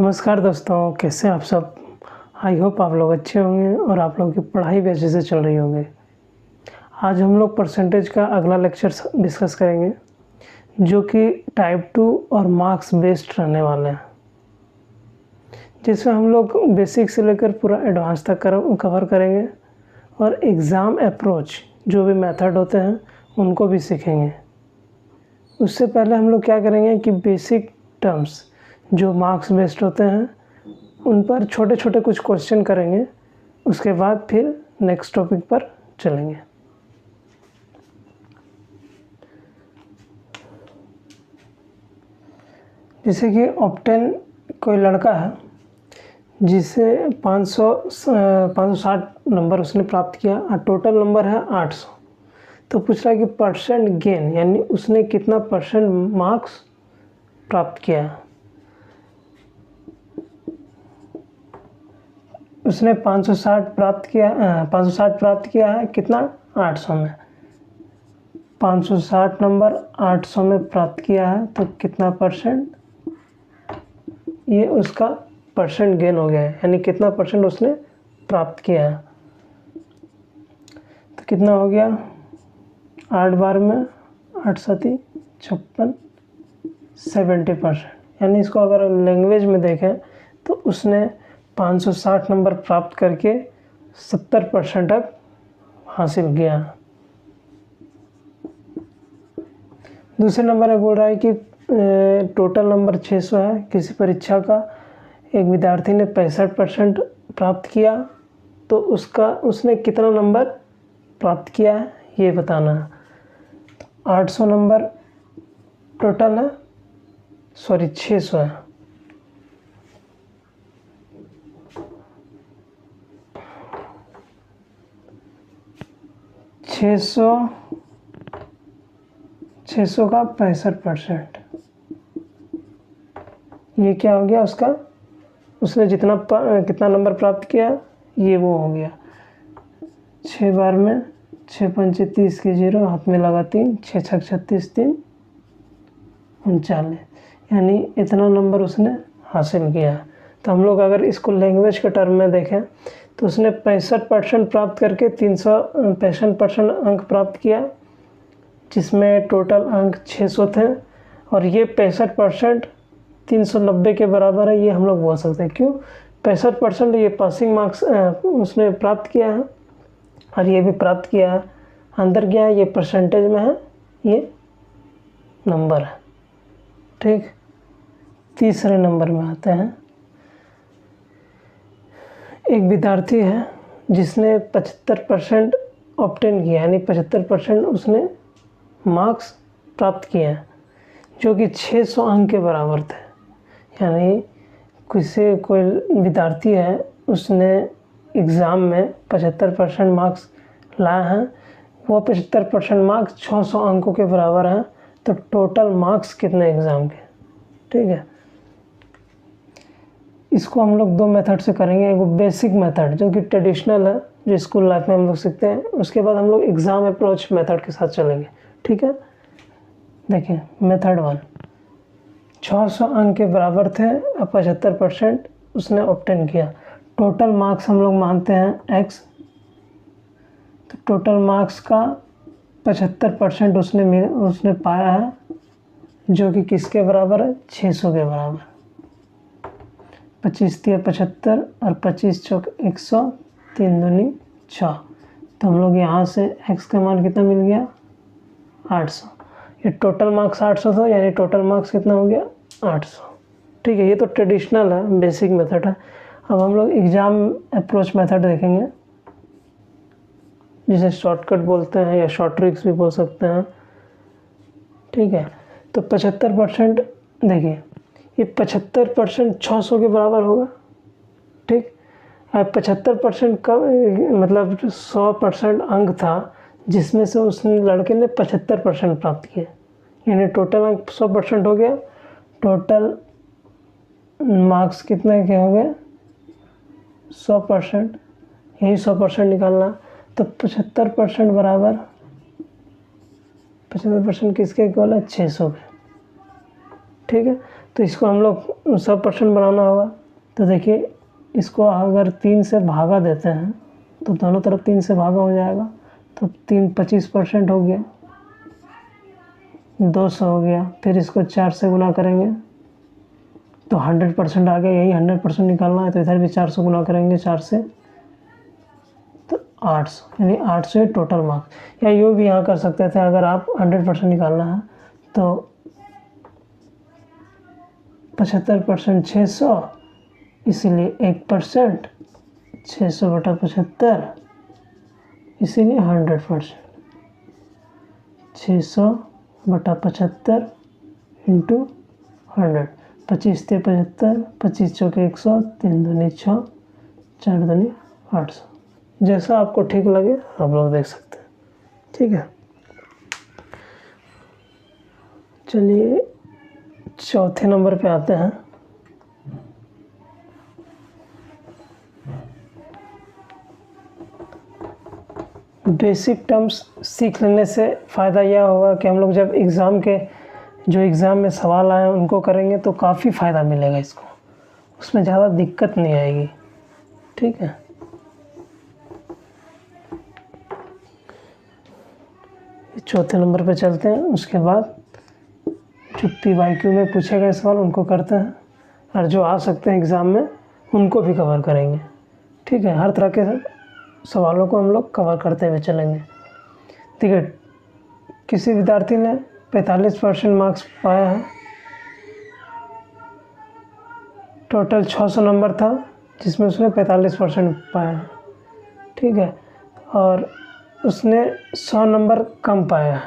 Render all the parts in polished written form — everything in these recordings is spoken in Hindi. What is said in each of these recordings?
नमस्कार दोस्तों, कैसे हैं आप सब। आई होप आप लोग अच्छे होंगे और आप लोगों की पढ़ाई भी अच्छे से चल रही होंगी। आज हम लोग परसेंटेज का अगला लेक्चर डिस्कस करेंगे, जो कि टाइप 2 और मार्क्स बेस्ड रहने वाले हैं, जिसमें हम लोग बेसिक से लेकर पूरा एडवांस तक कवर करेंगे और एग्ज़ाम अप्रोच जो भी मेथड होते हैं उनको भी सीखेंगे। उससे पहले हम लोग क्या करेंगे कि बेसिक टर्म्स जो मार्क्स बेस्ड होते हैं उन पर छोटे छोटे कुछ क्वेश्चन करेंगे। उसके बाद फिर नेक्स्ट टॉपिक पर चलेंगे। जैसे कि ऑप्टेन कोई लड़का है जिसे 560 नंबर उसने प्राप्त किया और टोटल नंबर है 800। तो पूछ रहा है कि परसेंट गेन यानी उसने कितना परसेंट मार्क्स प्राप्त किया। उसने 560 प्राप्त किया है कितना 800 में। 560 नंबर 800 में प्राप्त किया है तो कितना परसेंट, ये उसका परसेंट गेन हो गया है, यानी कितना परसेंट उसने प्राप्त किया है। तो कितना हो गया 8 बार में 8 सती 56 70%। यानी इसको अगर लैंग्वेज में देखें तो उसने 560 नंबर प्राप्त करके 70% तक हासिल किया। दूसरे नंबर में बोल रहा है कि टोटल नंबर 600 है। किसी परीक्षा का एक विद्यार्थी ने 65% प्राप्त किया तो उसने कितना नंबर प्राप्त किया है ये बताना है। 800 नंबर टोटल है, 600 है। छः सौ का 65%, ये क्या हो गया उसका, उसने कितना नंबर प्राप्त किया ये वो हो गया। 6 बार में 6 पंचे 30 की 0, हाथ में लगा 3, 6 छक 36, 3 39, यानी इतना नंबर उसने हासिल किया। तो हम लोग अगर इसको लैंग्वेज के टर्म में देखें तो उसने 65% प्राप्त करके 365% अंक प्राप्त किया, जिसमें टोटल अंक 600 थे। और ये 65% 390 के बराबर है, ये हम लोग बोल सकते हैं। क्यों 65% ये पासिंग मार्क्स उसने प्राप्त किया है और ये भी प्राप्त किया है। अंदर क्या है, ये परसेंटेज में है, ये नंबर है। ठीक, तीसरे नंबर में आते हैं। एक विद्यार्थी है जिसने 75% ऑब्टेन किया, यानी 75% उसने मार्क्स प्राप्त किए हैं, जो कि 600 अंक के बराबर थे। यानी कोई विद्यार्थी है उसने एग्ज़ाम में 75% मार्क्स लाए हैं, वो 75% मार्क्स 600 अंकों के बराबर हैं। तो टोटल मार्क्स कितने एग्ज़ाम के, ठीक है। इसको हम लोग दो मेथड से करेंगे। एक बेसिक मेथड जो कि ट्रेडिशनल है, जो स्कूल लाइफ में हम लोग सीखते हैं। उसके बाद हम लोग एग्ज़ाम अप्रोच मेथड के साथ चलेंगे, ठीक है। देखिए मेथड 1, 600 अंक के बराबर थे और 75% उसने ऑब्टेन किया। टोटल मार्क्स हम लोग मानते हैं x, तो टोटल मार्क्स का 75% उसने पाया है, जो कि किसके बराबर है, 600 के बराबर। 25 तिया 75 और 25 चौक 100, 3 दूनी 6। तो हम लोग यहाँ से x का मान कितना मिल गया 800। ये टोटल मार्क्स 800 था, यानी टोटल मार्क्स कितना हो गया 800। ठीक है, ये तो ट्रेडिशनल है, बेसिक मेथड है। अब हम लोग एग्ज़ाम अप्रोच मेथड देखेंगे, जिसे शॉर्टकट बोलते हैं या शॉर्ट ट्रिक्स भी बोल सकते हैं, ठीक है। तो 75% देखिए, ये 75% 600 के बराबर होगा, ठीक। 75% का मतलब 100% अंक था, जिसमें से उसने लड़के ने 75% प्राप्त किए, यानी टोटल अंक 100% हो गया। टोटल मार्क्स कितने के हो गए 100%, यही 100% निकालना। तो 75% बराबर 75% किसके इक्वल है 600 के, ठीक है। तो तो इसको हम लोग 100% बनाना होगा। तो देखिए इसको अगर 3 से भागा देते हैं तो दोनों तरफ 3 से भागा हो जाएगा, तो 3 25% हो गया, 200 हो गया। फिर इसको 4 से गुना करेंगे तो 100% आ गया। यही 100% निकालना है, तो इधर भी 4 से गुना करेंगे, 4 से तो 800, यानी 800 टोटल मार्क्स। या यूँ भी यहाँ कर सकते थे, अगर आप 100% निकालना है तो 75% 600, इसीलिए 1%, 600/75, इसीलिए 100%। 600/75 इंटू 100, 25 × 75, 25 × 100, 3 दूनी 6, 4 दूनी 800। जैसा आपको ठीक लगे आप लोग देख सकते हैं, ठीक है। चलिए चौथे नंबर पे आते हैं। बेसिक टर्म्स सीख लेने से फ़ायदा यह होगा कि हम लोग जब एग्ज़ाम में सवाल आए उनको करेंगे तो काफ़ी फ़ायदा मिलेगा इसको, उसमें ज़्यादा दिक्कत नहीं आएगी, ठीक है। चौथे नंबर पे चलते हैं। उसके बाद जो PYQ में पूछे गए सवाल उनको करते हैं, और जो आ सकते हैं एग्ज़ाम में उनको भी कवर करेंगे, ठीक है। हर तरह के सवालों को हम लोग कवर करते हुए चलेंगे, ठीक है। किसी विद्यार्थी ने 45% मार्क्स पाया है, टोटल 600 नंबर था जिसमें उसने 45% पाया है, ठीक है। और उसने 100 नंबर कम पाया है।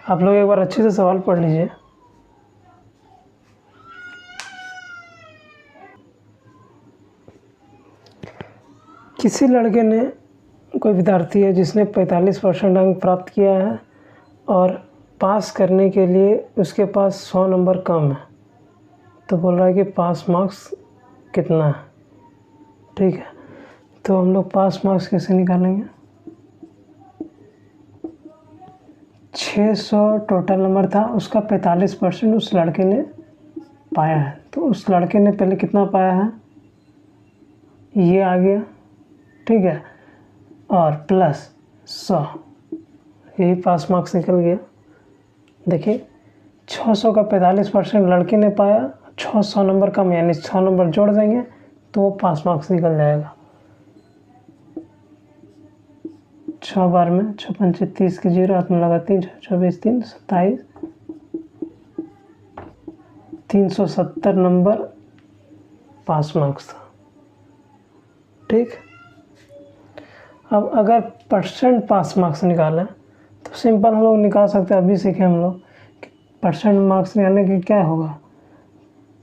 आप लोग एक बार अच्छे से सवाल पढ़ लीजिए। किसी लड़के ने, कोई विद्यार्थी है जिसने 45% अंक प्राप्त किया है और पास करने के लिए उसके पास 100 नंबर कम है, तो बोल रहा है कि पास मार्क्स कितना है, ठीक है। तो हम लोग पास मार्क्स कैसे निकालेंगे। 600 टोटल नंबर था, उसका 45% उस लड़के ने पाया है, तो उस लड़के ने पहले कितना पाया है, ये आ गया, ठीक है, और प्लस 100, यही पास मार्क्स निकल गया। देखिए 600 का 45% लड़के ने पाया, 600 नंबर कम, यानी 100 नंबर जोड़ देंगे तो वो पास मार्क्स निकल जाएगा। 6 बार में 6 पंचे 30 के 0, हाथ में लगा 3, 24 3 27, 370 नंबर पास मार्क्स था, ठीक। अब अगर परसेंट पास मार्क्स निकालें तो सिंपल हम लोग निकाल सकते हैं, अभी सीखे हम लोग कि परसेंट मार्क्स निकालने के क्या होगा,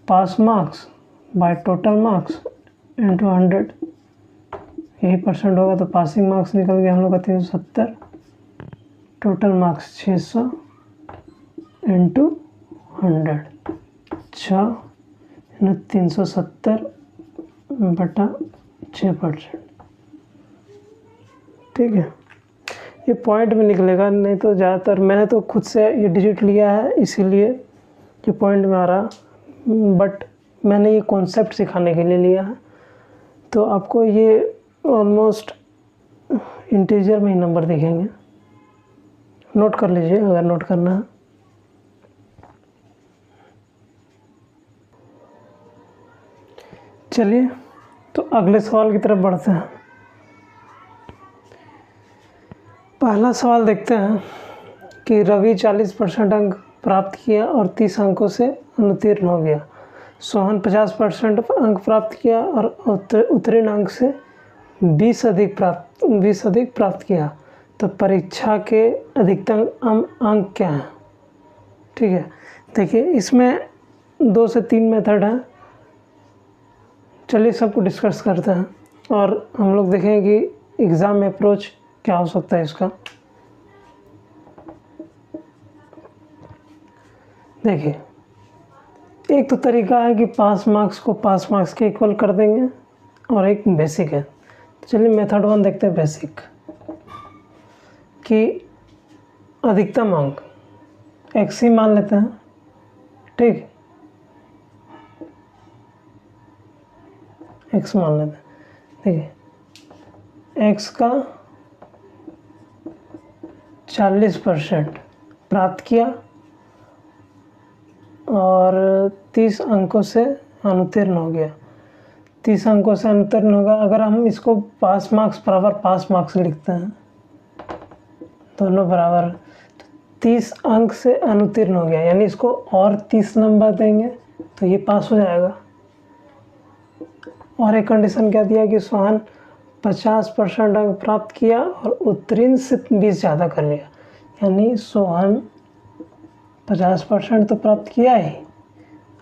pass marks by total marks into 100, यही परसेंट होगा, तो पासिंग मार्क्स निकल गया हम लोग का 370, टोटल मार्क्स 600 इंटू 100, 370/6%, ठीक है। ये पॉइंट में निकलेगा, नहीं तो ज़्यादातर मैंने तो खुद से ये डिजिट लिया है इसीलिए ये पॉइंट में आ रहा, बट मैंने ये कॉन्सेप्ट सिखाने के लिए लिया है। तो आपको ये ऑलमोस्ट इंटीजर में ही नंबर दिखेंगे, नोट कर लीजिए अगर नोट करना है। चलिए तो अगले सवाल की तरफ बढ़ते हैं। पहला सवाल देखते हैं कि रवि 40% अंक प्राप्त किया और 30 अंकों से अनुत्तीर्ण हो गया। सोहन 50% अंक प्राप्त किया और उत्तीर्ण अंक से 20 अधिक प्राप्त किया। तो परीक्षा के अधिकतम अंक क्या हैं, ठीक है। देखिए इसमें 2 से 3 मेथड हैं, चलिए सबको डिस्कस करते हैं और हम लोग देखें कि एग्ज़ाम में अप्रोच क्या हो सकता है इसका। देखिए एक तो तरीका है कि पास मार्क्स को पास मार्क्स के इक्वल कर देंगे, और एक बेसिक है। तो चलिए मेथड 1 देखते हैं, बेसिक, कि अधिकतम अंक x ही मान लेते हैं, ठीक। x मान लेते हैं। देखिए x का 40% प्राप्त किया और 30 अंकों से अनुत्तीर्ण हो गया। 30 अंकों से अनुत्तीर्ण होगा। अगर हम इसको पास मार्क्स बराबर पास मार्क्स लिखते हैं, दोनों बराबर, तो 30 अंक से अनुत्तीर्ण हो गया, यानी इसको और 30 नंबर देंगे तो ये पास हो जाएगा। और एक कंडीशन क्या दिया कि सोहन 50% अंक प्राप्त किया और उत्तीर्ण से 20 ज़्यादा कर लिया, यानी सोहन 50% तो प्राप्त किया ही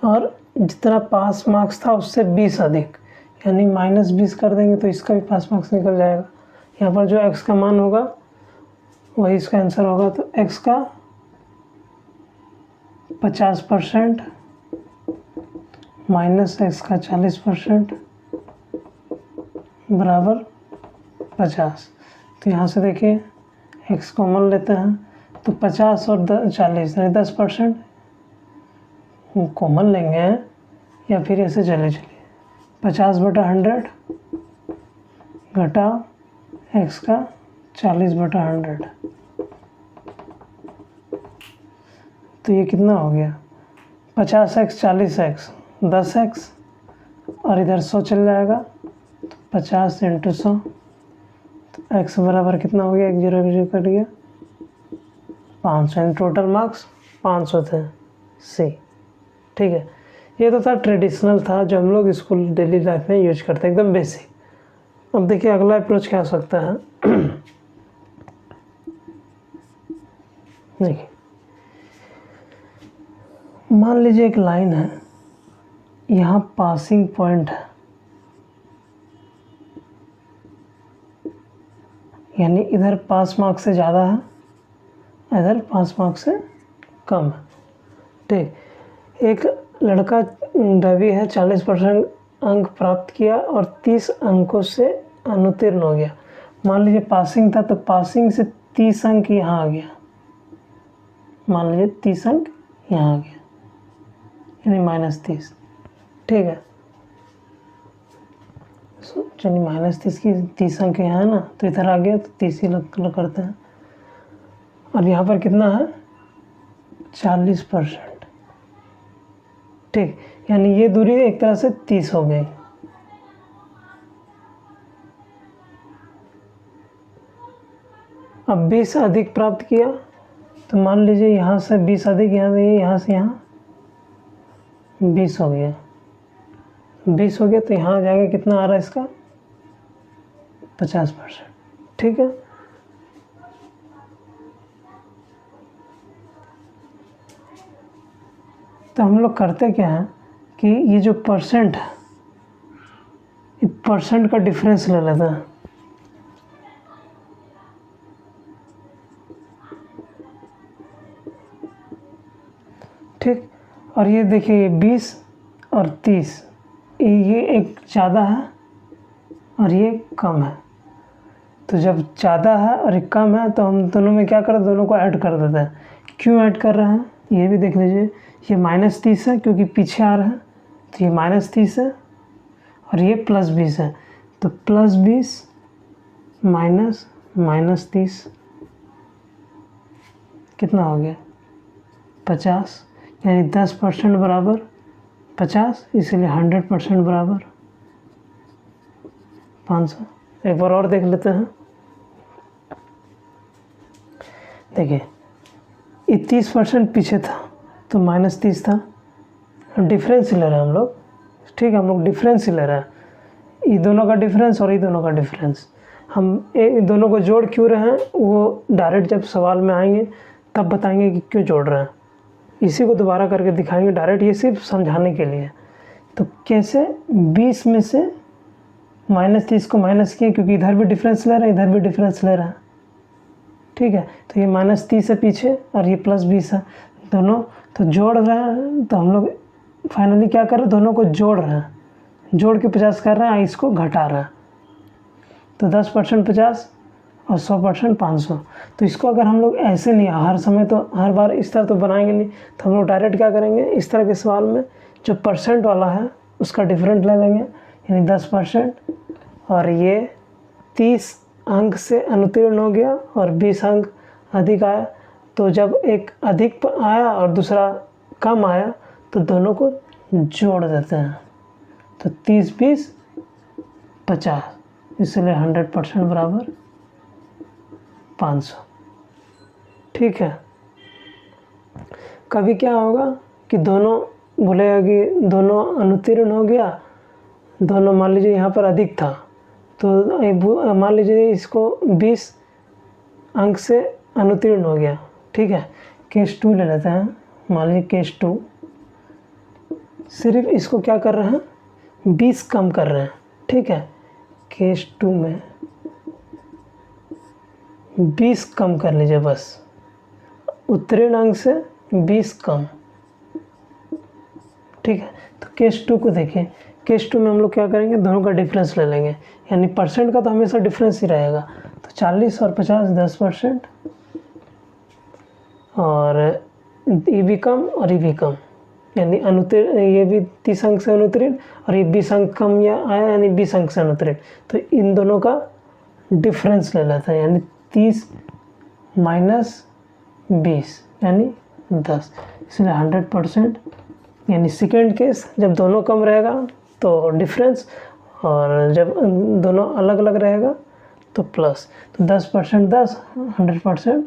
और जितना पास मार्क्स था उससे 20 अधिक, यानी -20 कर देंगे तो इसका भी पास मार्क्स निकल जाएगा। यहाँ पर जो x का मान होगा वही इसका आंसर होगा। तो x का 50% माइनस x का 40% बराबर 50। तो यहाँ से देखिए x कॉमन लेते हैं तो 50 और 40 यानी 10% कॉमन लेंगे, या फिर ऐसे चलिए 50/100 घटा x का 40/100, तो ये कितना हो गया 50x 40x 10x और इधर 100 चल जाएगा, तो 50 × 100, तो x बराबर कितना हो गया, 1 0 कट गया 500, यानी टोटल मार्क्स 500 थे। सी, ठीक है। ये तो था ट्रेडिशनल था जो हम लोग स्कूल डेली लाइफ में यूज करते हैं, एकदम बेसिक। अब देखिए अगला अप्रोच क्या हो सकता है। देखिए मान लीजिए एक लाइन है, यहाँ पासिंग पॉइंट है, यानी इधर पास मार्क्स से ज़्यादा है, इधर पास मार्क्स से कम है। ठीक, एक लड़का रवि है, 40% अंक प्राप्त किया और 30 अंकों से अनुत्तीर्ण हो गया। मान लीजिए पासिंग था तो पासिंग से 30 अंक यहाँ आ गया, मान लीजिए 30 अंक यहाँ आ गया, यानी -30। ठीक है, चलिए -30 की 30 अंक यहाँ है ना, तो इधर आ गया तो 30 ही लग करते हैं। और यहाँ पर कितना है 40%। ठीक, यानी ये दूरी एक तरह से 30 हो गई। अब 20 अधिक प्राप्त किया तो मान लीजिए यहाँ से 20 अधिक यहाँ से यहाँ 20 हो गया, 20 हो गया तो यहाँ आ जाएगा, कितना आ रहा है इसका 50%। ठीक है, तो हम लोग करते क्या है कि ये जो परसेंट है, ये परसेंट का डिफरेंस ले लेते हैं। ठीक, और ये देखिए 20 और 30, ये एक ज़्यादा है और ये कम है। तो जब ज़्यादा है और एक कम है तो हम दोनों में क्या करें, दोनों को ऐड कर देते हैं। क्यों ऐड कर रहे हैं ये भी देख लीजिए, ये -30 है क्योंकि पीछे आ रहा है, तो ये -30 है और ये +20 है, तो +20 माइनस -30 कितना हो गया 50, यानी 10% बराबर 50, इसीलिए 100% बराबर 500। एक बार और देख लेते हैं। देखिए ये 30% पीछे था तो -30 था, डिफरेंस ही ले रहे हैं हम लोग। ठीक है, हम लोग डिफरेंस ही ले रहे हैं, ये दोनों का डिफरेंस और ये दोनों का डिफरेंस। हम दोनों को जोड़ क्यों रहे हैं वो डायरेक्ट जब सवाल में आएंगे तब बताएंगे कि क्यों जोड़ रहे हैं, इसी को दोबारा करके दिखाएंगे डायरेक्ट, ये सिर्फ समझाने के लिए। तो कैसे 20 में से -30 को माइनस किए, क्योंकि इधर भी डिफरेंस ले रहे हैं, इधर भी डिफरेंस ले रहे हैं। ठीक है, तो ये -30 है पीछे और ये +20 है, दोनों तो जोड़ रहे हैं। तो हम लोग फाइनली क्या कर रहे हैं, दोनों को जोड़ रहे हैं, जोड़ के 50 कर रहे हैं, इसको घटा रहे हैं। तो 10% 50 और 100% 500। तो इसको अगर हम लोग ऐसे नहीं, हर समय तो हर बार इस तरह तो बनाएंगे नहीं, तो हम लोग डायरेक्ट क्या करेंगे, इस तरह के सवाल में जो परसेंट वाला है उसका डिफरेंट ले लेंगे, यानी 10%, और ये 30 अंक से अनुत्तीर्ण हो गया और 20 अंक अधिक आया। तो जब एक अधिक आया और दूसरा कम आया तो दोनों को जोड़ देते हैं, तो 30 20 50, इसलिए 100% बराबर 500। ठीक है। कभी क्या होगा कि दोनों बोलेगा कि दोनों अनुत्तीर्ण हो गया, दोनों मान लीजिए यहाँ पर अधिक था, तो मान लीजिए इसको 20 अंक से अनुत्तीर्ण हो गया। ठीक है, केस 2 ले लेते हैं। मान लीजिए केस 2, सिर्फ इसको क्या कर रहे हैं, 20 कम कर रहे हैं। ठीक है, केस 2 में 20 कम कर लीजिए, बस उत्तीर्ण अंक से 20 कम। ठीक है, तो केस 2 को देखिए। केस 2 में हम लोग क्या करेंगे, दोनों का डिफरेंस ले लेंगे, यानी परसेंट का तो हमेशा डिफरेंस ही रहेगा। तो 40 और 50 10%, और ये भी कम और ये भी कम, यानी अनुत्तीर्ण, ये भी 30 अंक से अनुत्तीर्ण और ये 20 अंक कम या आया, यानी 20 अंक से अनुत्तीर्ण। तो इन दोनों का डिफरेंस ले लेते हैं, यानी 30 माइनस 20 यानी 10, इसलिए 100%। यानी सेकेंड केस जब दोनों कम रहेगा तो डिफरेंस, और जब दोनों अलग अलग रहेगा तो प्लस। तो 10% 10, 100%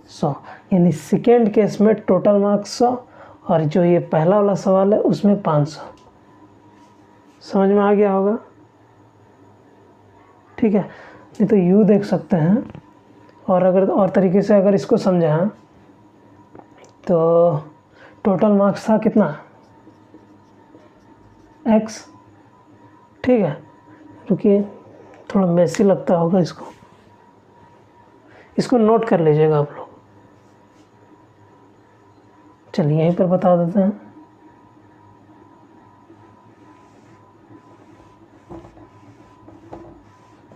100, यानी सेकेंड केस में टोटल मार्क्स 100, और जो ये पहला वाला सवाल है उसमें 500। समझ में आ गया होगा? ठीक है, नहीं तो यू देख सकते हैं, और अगर और तरीके से अगर इसको समझा तो टोटल मार्क्स था कितना, x। ठीक है, रुकिए थोड़ा मेसी लगता होगा, इसको नोट कर लीजिएगा आप लोग। चलिए यहीं पर बता देते हैं।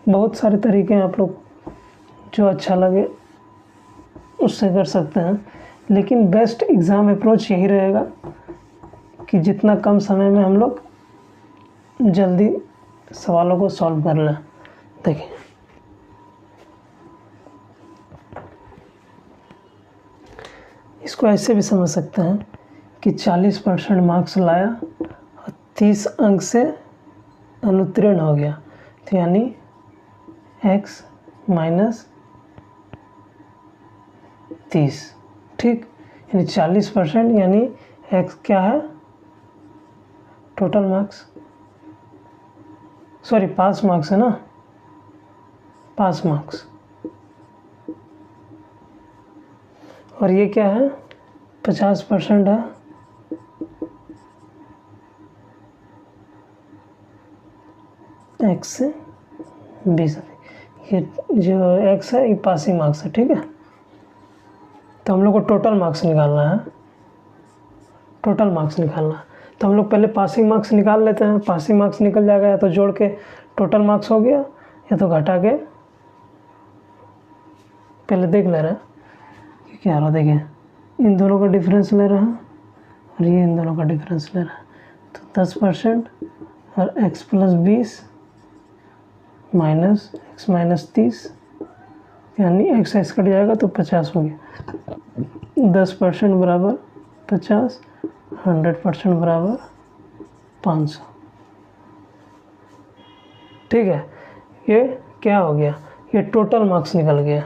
बहुत सारे तरीके हैं, आप लोग जो अच्छा लगे उससे कर सकते हैं, लेकिन बेस्ट एग्ज़ाम अप्रोच यही रहेगा कि जितना कम समय में हम लोग जल्दी सवालों को सॉल्व कर लें। देखिए, इसको ऐसे भी समझ सकते हैं कि 40% मार्क्स लाया और 30 अंक से अनुत्तीर्ण हो गया, तो यानी x माइनस 30। ठीक, यानी 40%, यानी x क्या है, total marks, sorry pass marks है ना, पास मार्क्स, और ये क्या है, 50% है, x से 20। ये जो x है ये पासिंग मार्क्स है। ठीक है, तो हम लोग को टोटल मार्क्स निकालना है, टोटल मार्क्स निकालना है। तो हम लोग पहले पासिंग मार्क्स निकाल लेते हैं। पासिंग मार्क्स निकल जाएगा, या तो जोड़ के टोटल मार्क्स हो गया, या तो घटा के पहले देख ले रहे हैं कि क्या रहा। देखिए, इन दोनों का डिफरेंस ले रहा है और ये इन दोनों का डिफरेंस ले रहा है, तो 10% और x plus 20 minus x minus 30, यानी x कट जाएगा तो 50 हो गया। 10% बराबर 50, 100% बराबर 500। ठीक है, ये क्या हो गया, ये टोटल मार्क्स निकल गया।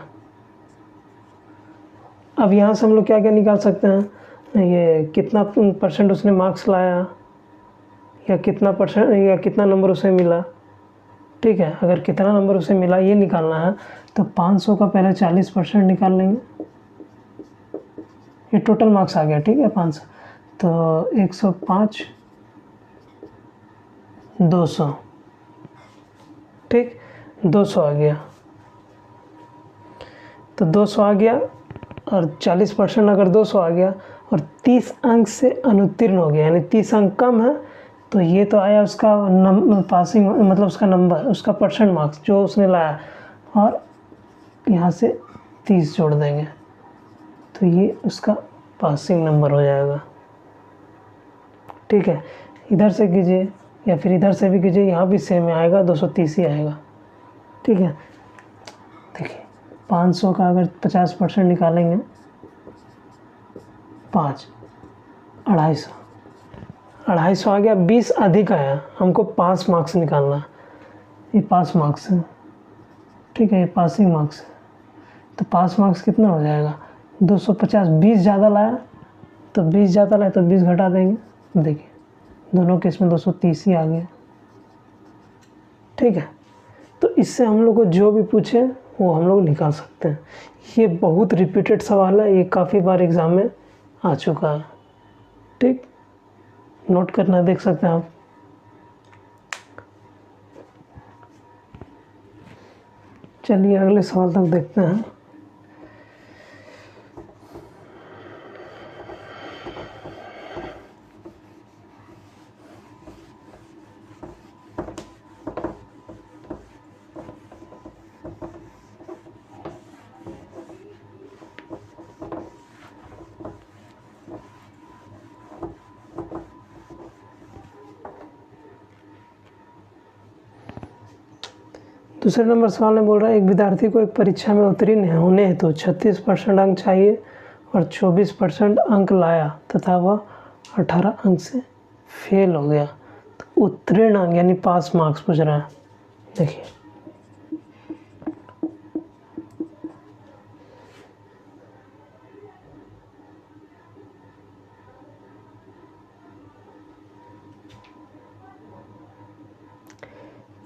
अब यहाँ से हम लोग क्या क्या निकाल सकते हैं, ये कितना परसेंट उसने मार्क्स लाया, या कितना परसेंट या कितना नंबर उसे मिला। ठीक है, अगर कितना नंबर उसे मिला ये निकालना है, तो 500 का पहले 40% निकाल लेंगे, ये टोटल मार्क्स आ गया। ठीक है, 500, तो 105 200। ठीक, 200 आ गया, तो 200 आ गया, और 40% अगर 200 आ गया और 30 अंक से अनुत्तीर्ण हो गया, यानी 30 अंक कम है, तो ये तो आया उसका पासिंग, मतलब उसका नंबर, उसका परसेंट मार्क्स जो उसने लाया, और यहाँ से 30 जोड़ देंगे, तो ये उसका पासिंग नंबर हो जाएगा। ठीक है, इधर से कीजिए, या फिर इधर से भी कीजिए, यहाँ भी सेम आएगा, 230 ही आएगा। ठीक है, देखिए 500 का अगर 50% निकालेंगे, 5, 250 आ गया, 20 अधिक आया, हमको पास मार्क्स निकालना है, ये पास मार्क्स है। ठीक है, ये पासिंग मार्क्स है, तो पास मार्क्स कितना हो जाएगा 250, 20 ज़्यादा लाया तो 20 ज़्यादा लाया तो 20 घटा देंगे, देखिए दोनों केस में 230 ही आ गया। ठीक है, तो इससे हम लोग को जो भी पूछे वो हम लोग निकाल सकते हैं। ये बहुत रिपीटेड सवाल है, ये काफ़ी बार एग्ज़ाम में आ चुका है। ठीक, नोट करना देख सकते हैं आप। चलिए अगले सवाल तक देखते हैं। दूसरे नंबर सवाल में बोल रहा है, एक विद्यार्थी को एक परीक्षा में उत्तीर्ण होने हेतु 36% अंक चाहिए और 24% अंक लाया तथा वह 18 अंक से फेल हो गया, तो उत्तीर्ण अंक यानी पास मार्क्स पूछ रहा है। देखिए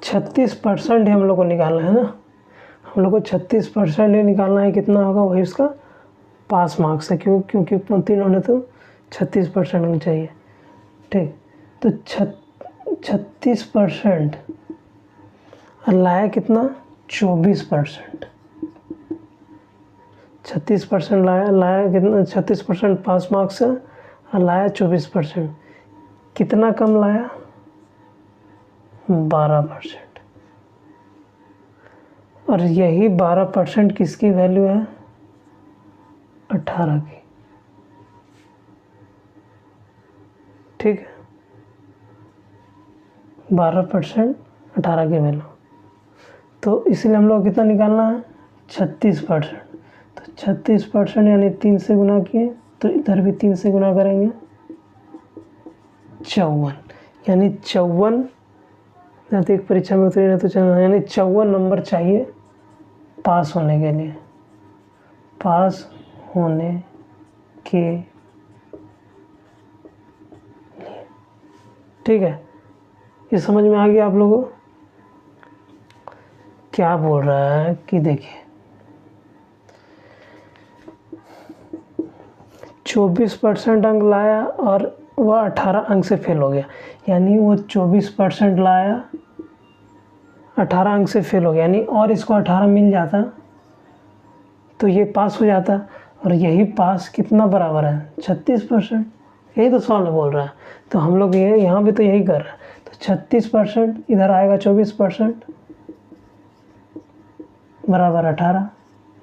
छत्तीस % ही हम लोग को निकालना है ना, हम लोग को 36% ही निकालना है, कितना होगा वही उसका पास मार्क्स है, क्योंकि उत्तीर्ण होने तो 36% होना चाहिए। ठीक, तो 36% और लाया कितना 24%, 36% लाया कितना 36% पास मार्क्स है और लाया 24%, कितना कम लाया 12%, और यही 12% किसकी वैल्यू है 18 की। ठीक है, 12% 18 की वैल्यू, तो इसलिए हम लोग कितना निकालना है 36%, तो 36% यानी 3 से गुना किए, तो इधर भी 3 से गुना करेंगे 54, यानी 54, यदि एक परीक्षा में उत्तीर्ण है तो यानी 54 नंबर चाहिए पास होने के लिए, पास होने के लिए। ठीक है, ये समझ में आ गया आप लोगों को क्या बोल रहा है कि देखिए 24% अंक लाया और वह 18 अंक से फेल हो गया, यानी वो 24% लाया 18 अंक से फेल हो गया, यानी और इसको 18 मिल जाता तो ये पास हो जाता, और यही पास कितना बराबर है 36%, यही तो सवाल में बोल रहा है। तो हम लोग ये यहाँ भी तो यही कर रहे हैं, तो 36% इधर आएगा 24% बराबर 18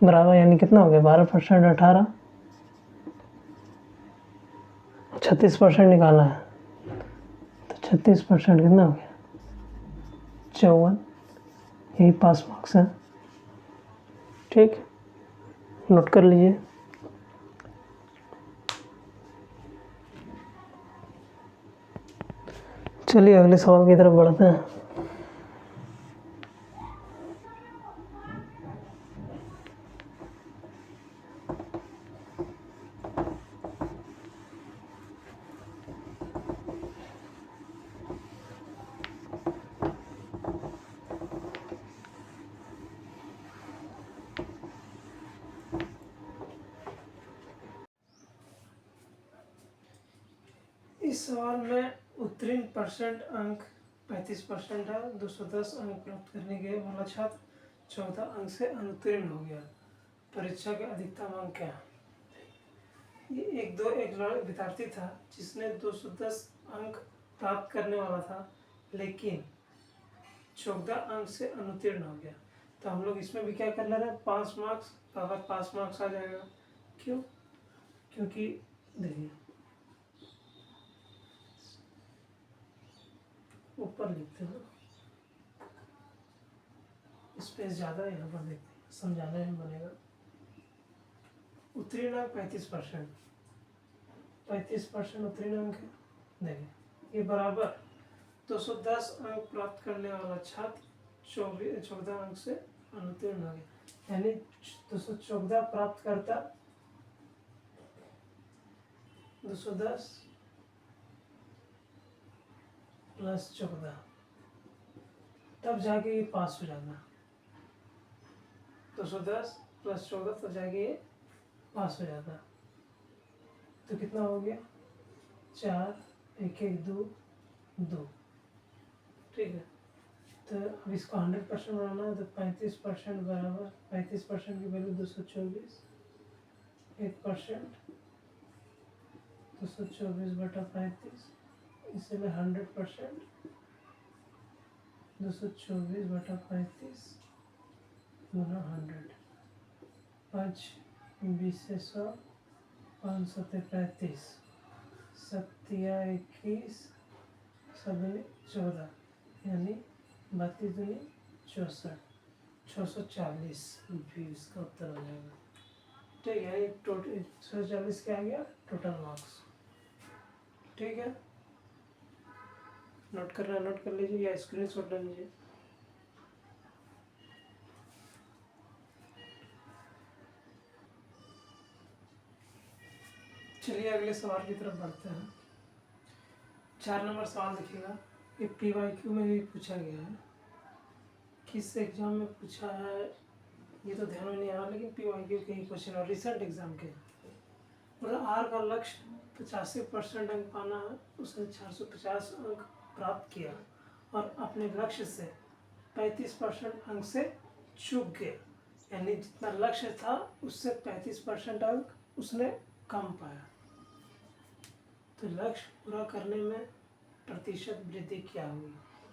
बराबर, यानी कितना हो गया 12% 18, 36% निकाला है तो 36% कितना हो गया 54, यही पास मार्क्स है। ठीक, नोट कर लीजिए। चलिए अगले सवाल की तरफ बढ़ते हैं। इस सवाल में उत्तीर्ण % अंक 35% है, 210 अंक प्राप्त करने के वाला छात्र 14 अंक से अनुत्तीर्ण हो गया, परीक्षा के अधिकतम अंक क्या है। ये एक विद्यार्थी था जिसने 210 अंक प्राप्त करने वाला था, लेकिन 14 अंक से अनुत्तीर्ण हो गया, तो हम लोग इसमें भी क्या कर ले रहे हैं पास मार्क्स, अगर पास मार्क्स आ जाएगा। क्यों, क्योंकि देखिए ऊपर लिखते हैं, स्पेस ज़्यादा यहाँ पर देखते हैं, समझाने में बनेगा। उत्तीर्ण 35%, 35% उत्तीर्ण अंक है। देखिए ये बराबर 210 अंक प्राप्त करने वाला छात्र 14 अंक से अनुत्तीर्ण हो गया, यानी 214 प्राप्त करता, 210 प्लस 14, तब जाके ये पास हो जाना। 210 प्लस 14 तब जाके ये पास हो जाता। तो कितना हो गया, 4 1 1 2 2। ठीक है, तो अब इसको 100% बनाना है, तो 35% बराबर 35% की वैल्यू 224, 1% 224/35, इसलिए 100% 224/35 गुना 100, 5 20 से 100, 5 7 35, 7 21, 7 14, यानी 32 दूनी 64, 640 भी इसका उत्तर हो जाएगा। ठीक है, ये टोटल 640 क्या आ गया टोटल मार्क्स। ठीक है, नोट करना नोट कर लीजिए या स्क्रीनशॉट ले लीजिए। चलिए अगले सवाल की तरफ बढ़ते हैं। 4 नंबर सवाल देखिएगा, ये PYQ में भी पूछा गया है, किस एग्जाम में पूछा है ये तो ध्यान में नहीं आ रहा, लेकिन PYQ के ही क्वेश्चन और रिसेंट एग्जाम के। और R का लक्ष्य 85% अंक पाना है, उसने 450 अंक प्राप्त किया और अपने लक्ष्य से 35% अंक से चूक गया, यानी जितना लक्ष्य था उससे 35% अंक उसने कम पाया। तो लक्ष्य पूरा करने में प्रतिशत वृद्धि क्या हुई,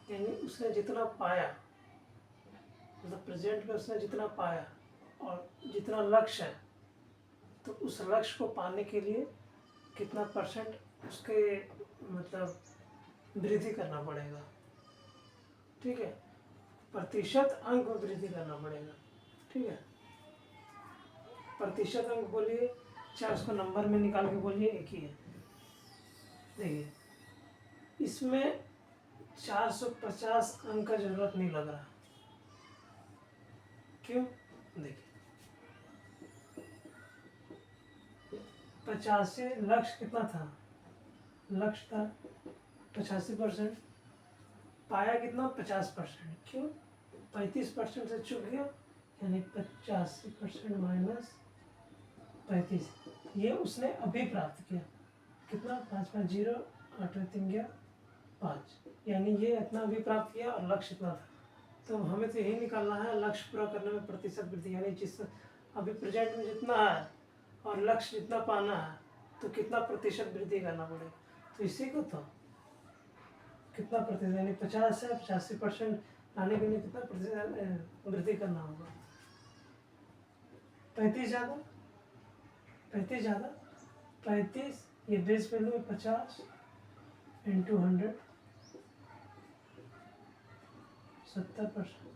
यानी उसने जितना पाया, मतलब प्रेजेंट में उसने जितना पाया और जितना लक्ष्य है, तो उस लक्ष्य को पाने के लिए कितना परसेंट उसके मतलब वृद्धि करना पड़ेगा। ठीक है, प्रतिशत अंक में वृद्धि करना पड़ेगा। ठीक है, प्रतिशत अंक बोलिए, चाहे उसको नंबर में निकाल के बोलिए, एक ही है। देखिए इसमें 450 अंक का जरूरत नहीं लग रहा, क्यों? देखिए 85 लक्ष्य कितना था, लक्ष्य था 85%, पाया कितना 50%, क्यों? 35% से चूक गया, यानी 85% माइनस 35, ये उसने अभी प्राप्त किया। कितना, 5 5 0 8 3 गया 5, यानी ये इतना अभी प्राप्त किया और लक्ष्य इतना था। तो हमें तो यही निकालना है, लक्ष्य पूरा करने में प्रतिशत वृद्धि, यानी जिस अभी प्रेजेंट में जितना है और लक्ष्य जितना पाना है, तो कितना प्रतिशत वृद्धि करना पड़ेगा। तो इसी को तो कितना प्रतिशत, यानी 50 है, 85% लाने के लिए कितना प्रतिशत वृद्धि करना होगा। 35 ज़्यादा, 35 ज़्यादा, 35 ये बेस वैल्यू है 50 इंटू 100, 70%।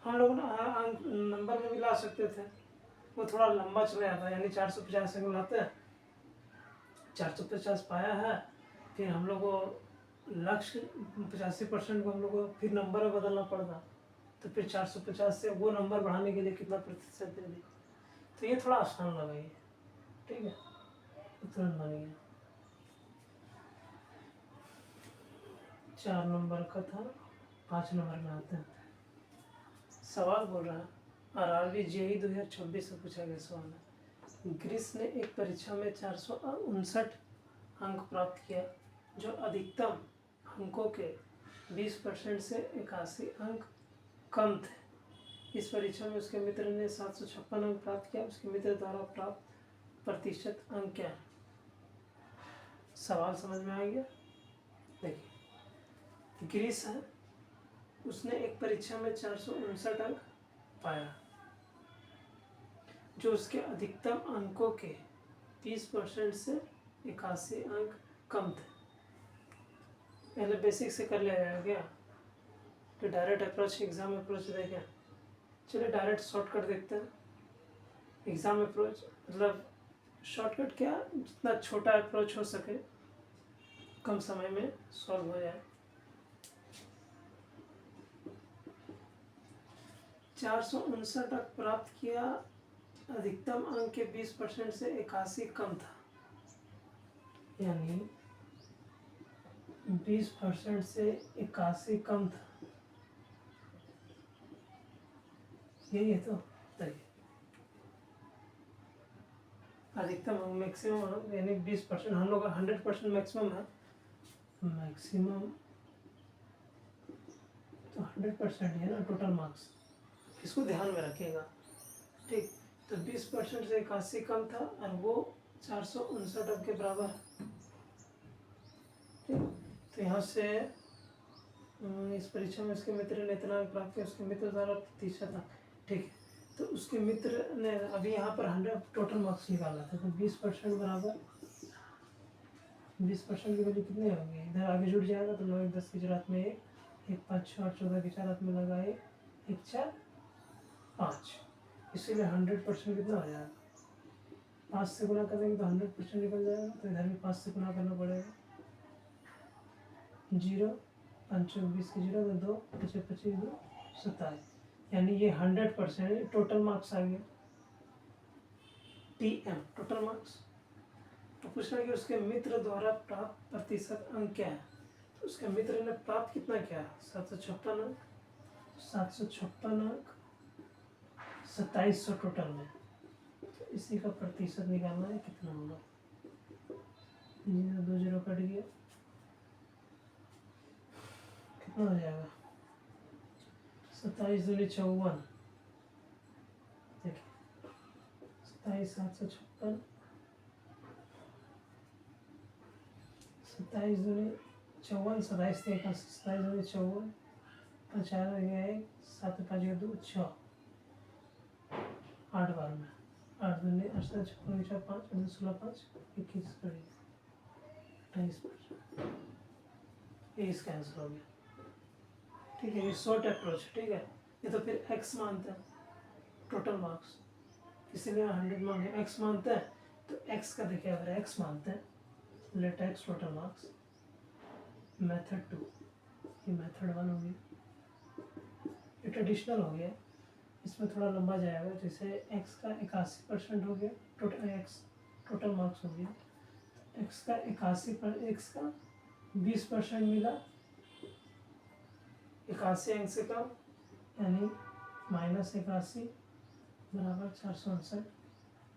हम लोग ना अंक नंबर में भी ला सकते थे, वो थोड़ा लंबा चला जाता, यानी 450 से लाते हैं, 450 पाया है, फिर हम लोग को लक्ष्य 85% को हम लोग को फिर नंबर में बदलना पड़ता, तो फिर 450 से वो नंबर बढ़ाने के लिए कितना प्रतिशत दे दी। तो ये थोड़ा आसान लगा ये। ठीक है, तुरंत बन गया। 4 नंबर का था, 5 नंबर में आते हैं। सवाल बोल रहा है RRB JEE 2026 से पूछा गया सवाल है। ग्रीस ने एक परीक्षा में 459 अंक प्राप्त किया, जो अधिकतम अंकों के 20% से 81 अंक कम थे। इस परीक्षा में उसके मित्र ने 756 अंक प्राप्त किया, उसके मित्र द्वारा प्राप्त प्रतिशत अंक क्या है? सवाल समझ में आ गया? देखिए ग्रीस है, उसने एक परीक्षा में 459 अंक पाया, जो उसके अधिकतम अंकों के 20% से 81 अंक कम थे। पहले बेसिक से कर लिया जाएगा क्या, तो डायरेक्ट अप्रोच एग्ज़ाम अप्रोच देखें। चलिए डायरेक्ट शॉर्टकट देखते हैं। एग्ज़ाम अप्रोच मतलब शॉर्टकट क्या, जितना छोटा अप्रोच हो सके, कम समय में सॉल्व हो जाए। 459 अंक प्राप्त किया, अधिकतम अंक के 20% से 81 कम था, यानी 20% से 81 कम था, यही है। तो बताइए अधिकतम मैक्सिमम यानी 20%, हम लोग 100% मैक्सिमम है, मैक्सिमम तो 100% है ना टोटल मार्क्स, इसको ध्यान में रखिएगा। ठीक, तो 20% से 81 कम था और वो 459 अंक के बराबर है। ठीक, तो यहाँ से इस परीक्षा में उसके मित्र ने इतना अंक प्राप्त किया, उसके मित्र द्वारा प्रतिशत था। ठीक है, तो उसके मित्र ने अभी यहाँ पर 100 टोटल मार्क्स निकाला था, तो 20% बराबर 20% की वैल्यू कितनी होगी, इधर आगे जुड़ जाएगा तो 9 1 10 की 4 हाथ में 1 5 6 8 14 की 4 हाथ में लगा 1 4 5, इसीलिए 100% कितना हो जाएगा, 5 से गुना करेंगे तो 100% निकल जाएगा, तो इधर भी 5 से गुना करना पड़ेगा। 0 5 20 की 0 तो 2 25 25 2 27, यानी ये 100% टोटल मार्क्स आ गया, TM टोटल मार्क्स। तो पूछ रहा है कि उसके मित्र द्वारा प्राप्त प्रतिशत अंक क्या है, तो उसके मित्र ने प्राप्त कितना किया, 756 अंक, 756 अंक 2700 टोटल में, तो इसी का प्रतिशत निकालना है, कितना होगा, 2 0 कट गया, कितना हो जाएगा 27 दूनी 54, देखिए 27 756, 27 दूनी 54, 27 से 27 दूनी 54, 50 गया 1 7 5 गया 2 6, 8 बार में 8 दूनी 8 से 56 4 5 8 16 5 21 कड़ी 28%, ये इसका आंसर हो गया। ठीक है, ये शॉर्ट अप्रोच, ठीक है। ये तो फिर x मानते हैं टोटल मार्क्स, इसीलिए 100 मांगे, x मानते हैं तो x का देखिए, अगर x मानते हैं let x total marks, method 2, ये मेथड 1 हो गया, ये ट्रेडिशनल हो गया, इसमें थोड़ा लंबा जाएगा, जैसे x का 81% हो गया, टोटल x टोटल मार्क्स हो गया, x का 81 x का 20% मिला 81 अंक से कम, यानी -81 बराबर 459,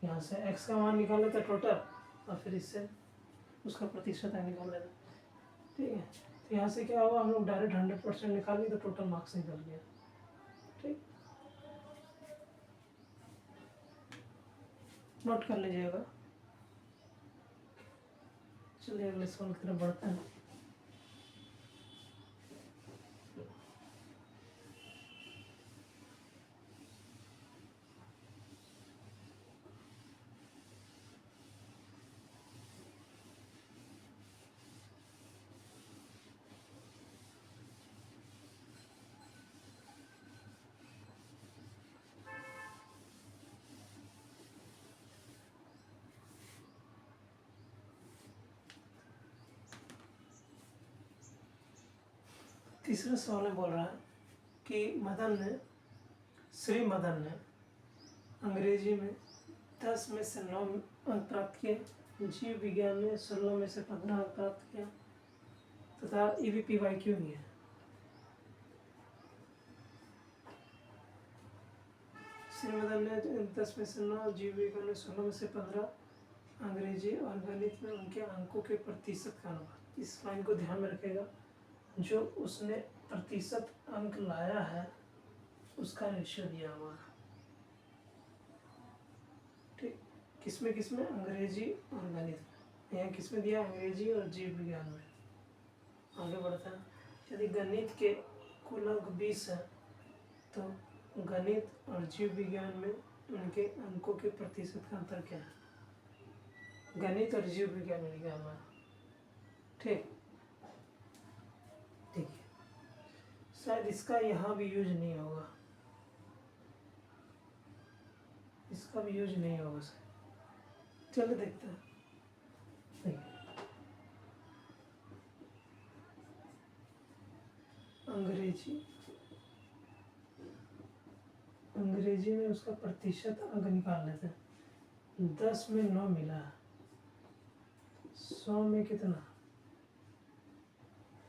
यहाँ से x का मान निकाल लेते टोटल और फिर इससे उसका प्रतिशत है निकाल लेना। ठीक है, तो यहाँ से क्या हुआ, हम लोग डायरेक्ट 100% निकालेंगे तो टोटल मार्क्स निकल गया। ठीक, नोट कर लीजिएगा। चलिए अगले सवाल की तरफ बढ़ते हैं। तीसरा सवाल में बोल रहा है कि श्री मदन ने अंग्रेजी में 10 में से 9 अंक प्राप्त किए, जीव विज्ञान में 16 में से 15 अंक प्राप्त किया तथा EBPYQ भी है। श्री मदन ने 10 में से 9, जीव विज्ञान में 16 में से 15, अंग्रेजी और गणित में उनके अंकों के प्रतिशत का अनुपात। इस लाइन को ध्यान में रखेगा, जो उसने प्रतिशत अंक लाया है उसका रेशियो दिया हुआ है। ठीक, किसमें किसमें, अंग्रेजी और गणित में, यहाँ किसमें दिया, अंग्रेजी और जीव विज्ञान में। आगे बढ़ता है, यदि गणित के कुल अंक 20 है तो गणित और जीव विज्ञान में उनके अंकों के प्रतिशत का अंतर क्या है, गणित और जीव विज्ञान में निकालना है। ठीक ठीक है, शायद इसका यहाँ भी यूज नहीं होगा, इसका भी यूज नहीं होगा शायद। चलो देखते हैं। देखिए अंग्रेजी में उसका प्रतिशत अंक निकाल लेते हैं। 10 में 9 मिला है, 100 में कितना,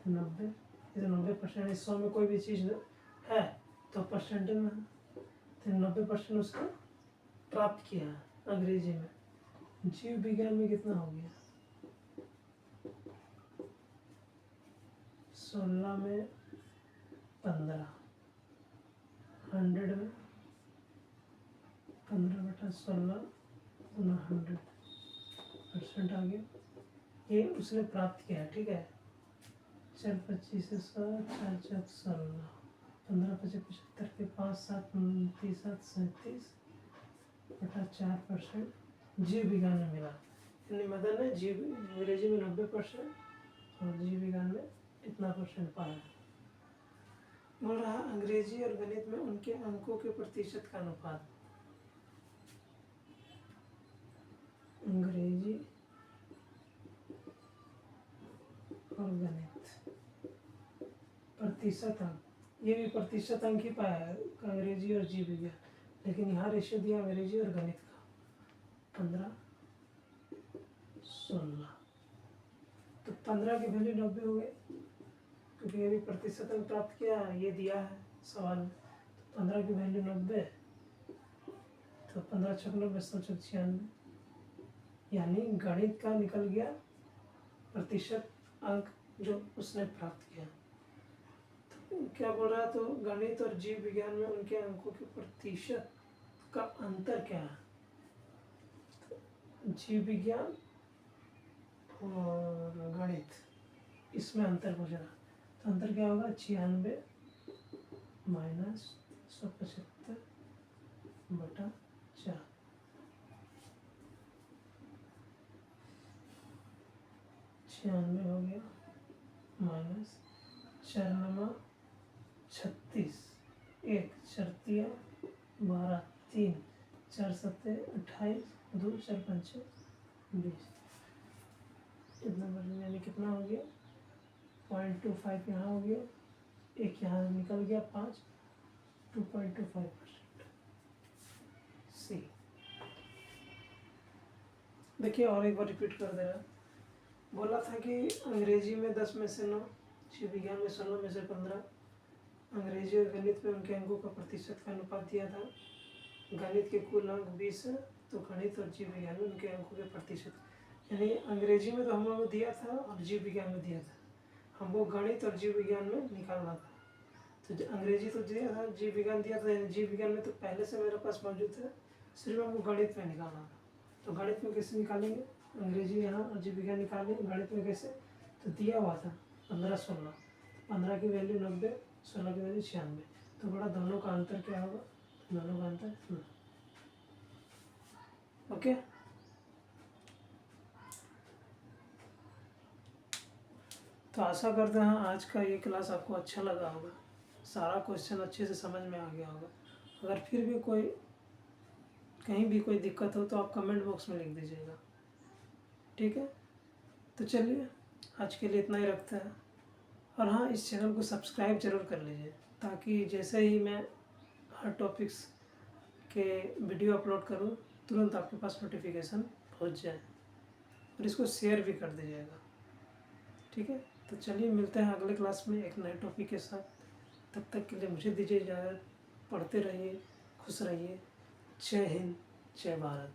90। इधर 90%, 100 में कोई भी चीज़ है तो परसेंटेज में है, तो 90% उसका प्राप्त किया है अंग्रेजी में। जीव विज्ञान में कितना हो गया, 16 में 15, 100 में 15/16 गुना 100% आ गया। ये उसने प्राप्त किया है, ठीक है। 4 25 से 100, 4 4 16, 15 25 75 के 5 7 29 7 37/4% जीव विज्ञान में मिला। यानी मदन ने जीव अंग्रेजी में 90% और जीव विज्ञान में इतना % पाया। बोल रहा अंग्रेजी और गणित में उनके अंकों के प्रतिशत का अनुपात। अंग्रेजी और गणित प्रतिशत अंक, ये भी प्रतिशत अंक ही पाया है अंग्रेजी और जीव विज्ञान, लेकिन यहाँ रेशियो दिया अंग्रेजी और गणित का 15/16। तो 15 की वैल्यू 90 हो गए, क्योंकि ये भी प्रतिशत अंक प्राप्त किया है, ये दिया है सवाल में। तो 15 की वैल्यू 90, तो 15 छक 90 96, यानी गणित का निकल गया प्रतिशत अंक जो उसने प्राप्त किया। तो क्या बोल रहा है, तो गणित और जीव विज्ञान में उनके अंकों के प्रतिशत का अंतर क्या है। तो जीव विज्ञान और गणित इसमें अंतर पूछ रहा, तो अंतर क्या होगा, 96 माइनस 175/4। 96 हो गया माइनस 4 36, 1 4 12 3 4 7 28 2 4 5 20, इतना बदल यानी कितना हो गया 0.25 यहाँ हो गया, एक यहाँ निकल गया 5, 2.25%। सी देखिए और एक बार रिपीट कर दे रहा, बोला था कि अंग्रेजी में 10 में से 9, जीव विज्ञान में 16 में से 15, अंग्रेजी और गणित में उनके अंकों का प्रतिशत का अनुपात दिया था। गणित के कुल अंक 20 है, तो गणित और जीव विज्ञान में उनके अंकों के प्रतिशत, यानी अंग्रेजी में तो हम लोग को दिया था और जीव विज्ञान में दिया था, हमको गणित और जीव विज्ञान में निकालना था। तो अंग्रेजी तो दिया था, जीव विज्ञान दिया था, जीव विज्ञान में तो पहले से मेरे पास मौजूद था, सिर्फ हमको गणित में निकालना था। तो गणित में कैसे निकालेंगे, अंग्रेजी यहाँ और जीव विज्ञान निकालेंगे, गणित में कैसे, तो दिया हुआ था 15/16, 15 की वैल्यू 90, 16 की वैल्यू 96, तो बड़ा दोनों का अंतर क्या होगा, दोनों का अंतर ओके। तो आशा करते हैं आज का ये क्लास आपको अच्छा लगा होगा, सारा क्वेश्चन अच्छे से समझ में आ गया होगा। अगर फिर भी कोई कहीं भी कोई दिक्कत हो तो आप कमेंट बॉक्स में लिख दीजिएगा, ठीक है। तो चलिए आज के लिए इतना ही रखते हैं, और हाँ इस चैनल को सब्सक्राइब जरूर कर लीजिए, ताकि जैसे ही मैं हर टॉपिक्स के वीडियो अपलोड करूँ तुरंत आपके पास नोटिफिकेशन पहुँच जाए, और इसको शेयर भी कर दीजिएगा, ठीक है। तो चलिए मिलते हैं अगले क्लास में एक नए टॉपिक के साथ, तब तक के लिए मुझे दीजिए इजाज़त। पढ़ते रहिए, खुश रहिए। जय हिंद, जय भारत।